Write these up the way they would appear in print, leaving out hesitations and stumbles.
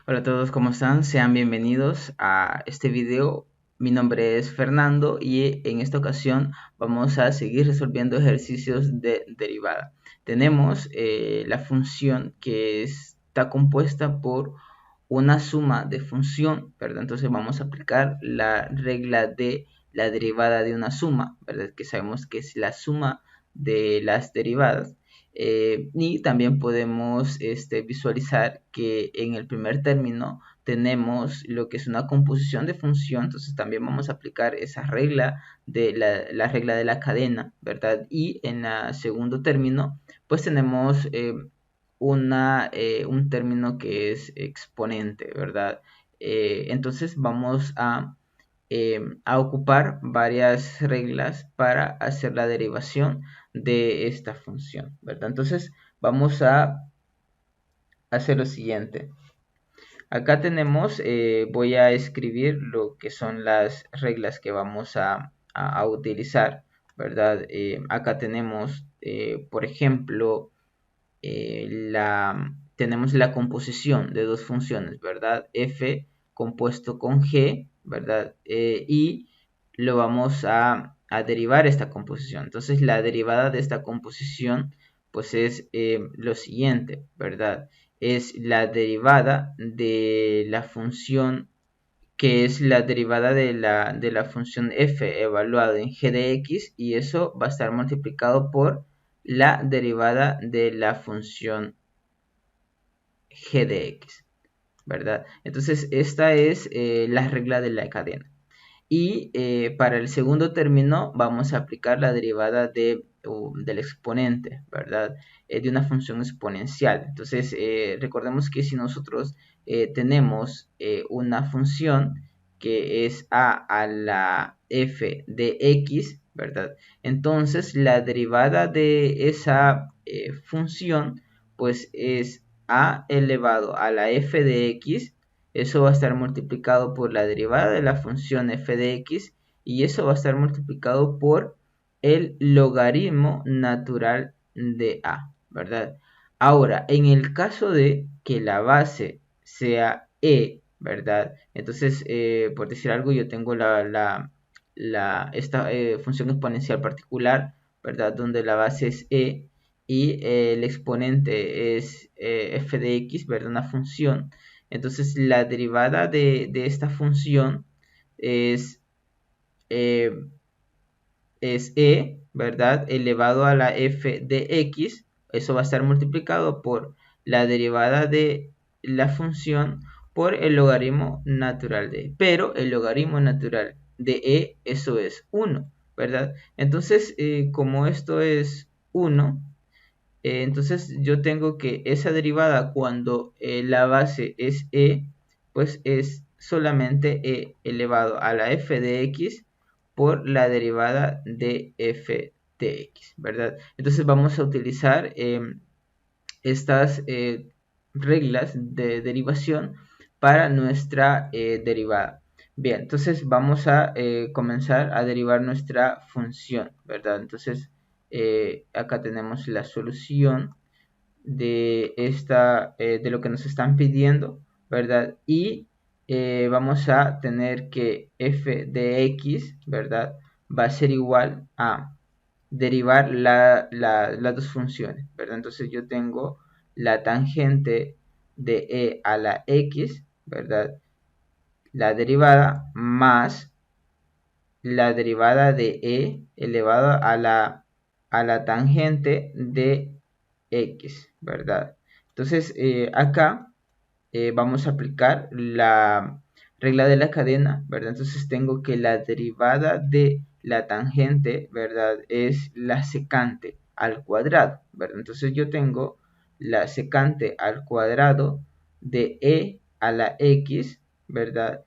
Hola a todos, ¿cómo están? Sean bienvenidos a este video. Mi nombre es Fernando y en esta ocasión vamos a seguir resolviendo ejercicios de derivada. Tenemos la función que está compuesta por una suma de función, ¿verdad? Entonces vamos a aplicar la regla de la derivada de una suma, ¿verdad? Que sabemos que es la suma de las derivadas. Y también podemos visualizar que en el primer término tenemos lo que es una composición de función, entonces también vamos a aplicar esa regla de la regla de la cadena, ¿verdad? Y en el segundo término, pues tenemos un término que es exponente, ¿verdad? Entonces vamos a ocupar varias reglas para hacer la derivación de esta función, ¿verdad? Entonces vamos a hacer lo siguiente. Acá tenemos, voy a escribir lo que son las reglas que vamos a utilizar, ¿verdad? Acá tenemos, por ejemplo, tenemos la composición de dos funciones, ¿verdad? F compuesto con G, ¿verdad? Y lo vamos a derivar esta composición. Entonces la derivada de esta composición pues es lo siguiente, ¿verdad? Es la derivada de la función que es la derivada de la función f evaluada en g de x, y eso va a estar multiplicado por la derivada de la función g de x, ¿verdad? Entonces esta es la regla de la cadena. Y para el segundo término vamos a aplicar la derivada del exponente, ¿verdad? De una función exponencial. Entonces, recordemos que si nosotros tenemos una función que es a la f de x, ¿verdad? Entonces, la derivada de esa función, pues es a elevado a la f de x. Eso va a estar multiplicado por la derivada de la función f de x, y eso va a estar multiplicado por el logaritmo natural de a, ¿verdad? Ahora, en el caso de que la base sea e, ¿verdad? Entonces, por decir algo, yo tengo esta función exponencial particular, ¿verdad? Donde la base es e y el exponente es f de x, ¿verdad? Una función. Entonces la derivada de esta función es, eh, es e, ¿verdad? Elevado a la f de x. Eso va a estar multiplicado por la derivada de la función por el logaritmo natural de e. Pero el logaritmo natural de e, eso es 1, ¿verdad? Entonces, como esto es 1, entonces yo tengo que esa derivada cuando la base es e, pues es solamente e elevado a la f de x por la derivada de f de x, ¿verdad? Entonces vamos a utilizar estas reglas de derivación para nuestra derivada. Bien, entonces vamos a comenzar a derivar nuestra función, ¿verdad? Entonces acá tenemos la solución de lo que nos están pidiendo, ¿verdad? Y vamos a tener que f de x, ¿verdad? Va a ser igual a derivar las dos funciones, ¿verdad? Entonces yo tengo la tangente de e a la x, ¿verdad? La derivada más la derivada de e elevado a la tangente de x, ¿verdad? Entonces acá vamos a aplicar la regla de la cadena, ¿verdad? Entonces tengo que la derivada de la tangente, ¿verdad? Es la secante al cuadrado, ¿verdad? Entonces yo tengo la secante al cuadrado de e a la x, ¿verdad?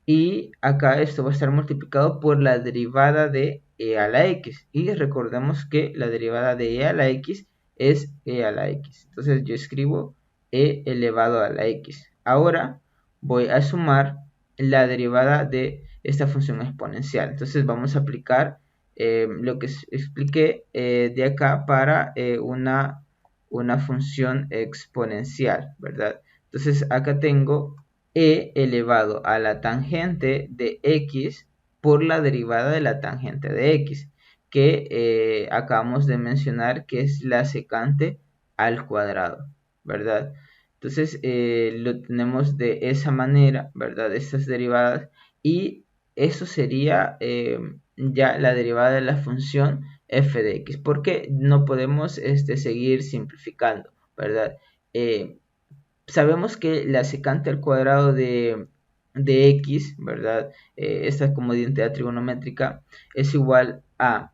Y acá esto va a estar multiplicado por la derivada de e a la x. Y recordemos que la derivada de e a la x es e a la x. Entonces yo escribo e elevado a la x. Ahora voy a sumar la derivada de esta función exponencial. Entonces vamos a aplicar lo que expliqué de acá para una función exponencial, ¿verdad? Entonces acá tengo e elevado a la tangente de x por la derivada de la tangente de x, que acabamos de mencionar que es la secante al cuadrado, ¿verdad? Entonces lo tenemos de esa manera, ¿verdad? Estas derivadas, y eso sería ya la derivada de la función f de x, porque no podemos seguir simplificando, ¿verdad? Sabemos que la secante al cuadrado de x, ¿verdad? Esta como identidad trigonométrica es igual a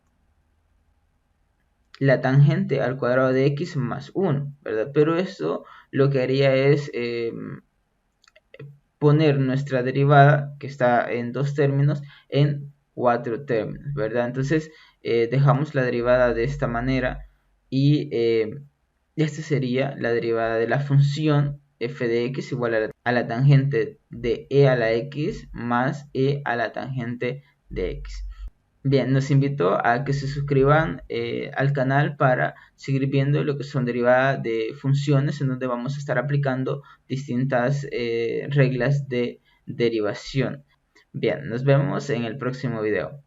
la tangente al cuadrado de x más 1, ¿verdad? Pero esto lo que haría es poner nuestra derivada, que está en 2 términos, en 4 términos, ¿verdad? Entonces dejamos la derivada de esta manera, y esta sería la derivada de la función f de x igual a la tangente de e a la x más e a la tangente de x. Bien, nos invito a que se suscriban al canal para seguir viendo lo que son derivadas de funciones, en donde vamos a estar aplicando distintas reglas de derivación. Bien, nos vemos en el próximo video.